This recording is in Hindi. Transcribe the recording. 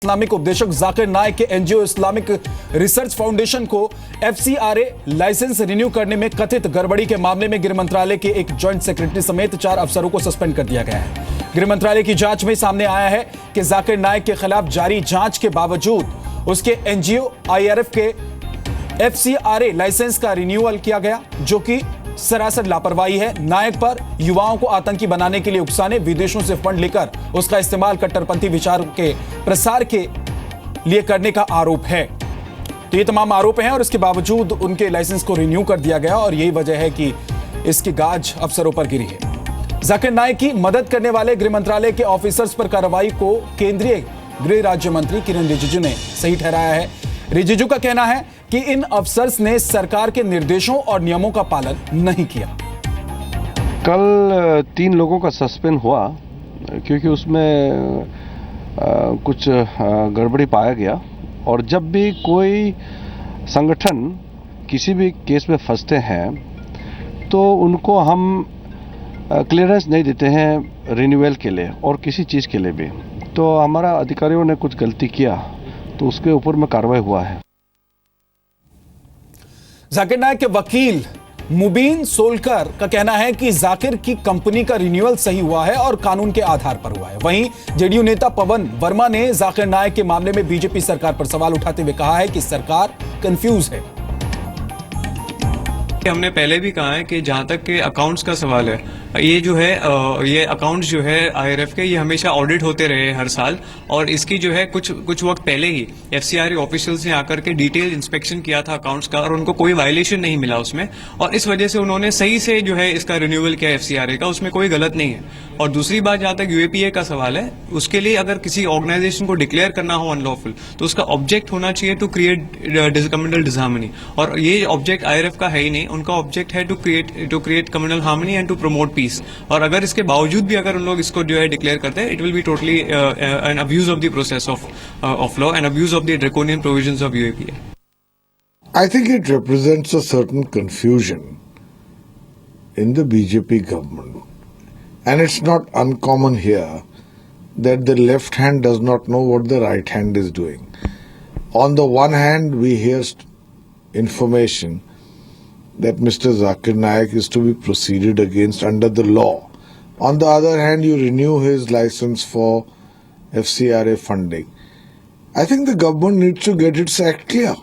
इस्लामिक उपदेशक जाकिर नाइक के एनजीओ इस्लामिक रिसर्च फाउंडेशन को एफसीआरए लाइसेंस रिन्यू करने में कथित गड़बड़ी के मामले में गृह मंत्रालय के एक जॉइंट सेक्रेटरी समेत 4 अफसरों को सस्पेंड कर दिया गया है। गृह मंत्रालय की जांच में सामने आया है कि जाकिर नाइक के खिलाफ जारी जांच के बावजूद उसके एनजीओ आईआरएफ के एफसीआरए लाइसेंस का रिन्यूअल किया गया, जो कि सरासर लापरवाही है। नायक पर युवाओं को आतंकी बनाने के लिए उकसाने, विदेशों से फंड लेकर उसका इस्तेमाल कट्टरपंथी विचार के प्रसार के लिए करने का आरोप है। तो ये तमाम आरोप हैं और इसके बावजूद उनके लाइसेंस को रिन्यू कर दिया गया और यही वजह है कि इसकी गाज अफसरों पर गिरी है। जाकिर नाइक की मदद करने वाले गृह मंत्रालय के ऑफिसर्स पर कार्रवाई को केंद्रीय गृह राज्य मंत्री किरण रिजिजू ने सही ठहराया है। रिजिजू का कहना है कि इन अफसर्स ने सरकार के निर्देशों और नियमों का पालन नहीं किया। कल 3 लोगों का सस्पेंड हुआ क्योंकि उसमें कुछ गड़बड़ी पाया गया, और जब भी कोई संगठन किसी भी केस में फंसते हैं तो उनको हम क्लियरेंस नहीं देते हैं रिन्यूअल के लिए और किसी चीज़ के लिए भी। तो हमारा अधिकारियों ने कुछ गलती किया तो उसके ऊपर में कार्रवाई हुआ है। जाकिर नाइक के वकील मुबीन सोलकर का कहना है कि जाकिर की कंपनी का रिन्यूअल सही हुआ है और कानून के आधार पर हुआ है। वहीं जेडीयू नेता पवन वर्मा ने जाकिर नाइक के मामले में बीजेपी सरकार पर सवाल उठाते हुए कहा है कि सरकार कंफ्यूज है। हमने पहले भी कहा है कि जहां तक के अकाउंट्स का सवाल है, ये जो है ये अकाउंट्स जो है आईआरएफ के, ये हमेशा ऑडिट होते रहे हर साल, और इसकी जो है कुछ वक्त पहले ही एफसीआरए ऑफिशियल्स ने आकर के डिटेल इंस्पेक्शन किया था अकाउंट्स का और उनको कोई वायलेशन नहीं मिला उसमें, और इस वजह से उन्होंने सही से जो है इसका रिन्यूअल किया एफसीआरए का, उसमें कोई गलत नहीं है। और दूसरी बात, जहां तक यूएपीए का सवाल है, उसके लिए अगर किसी ऑर्गेनाइजेशन को डिक्लेयर करना हो अनलॉफुल तो उसका ऑब्जेक्ट होना चाहिए टू क्रिएट कम्युनल डिसहार्मनी, और ये ऑब्जेक्ट आईआरएफ का है ही नहीं। उनका ऑब्जेक्ट है to create communal harmony and to promote peace, और अगर इसके बावजूद भी अगर उन लोग इसको जो है डिक्लेयर करते हैं, it will be totally an abuse of the process of law and abuse of the draconian provisions of UAPA. I think it represents a certain confusion in the BJP government. And it's not uncommon here that the left hand does not know what the right hand is doing. On the one hand, we hear information that Mr. Zakir Naik is to be proceeded against under the law. On the other hand, you renew his license for FCRA funding. I think the government needs to get its act clear.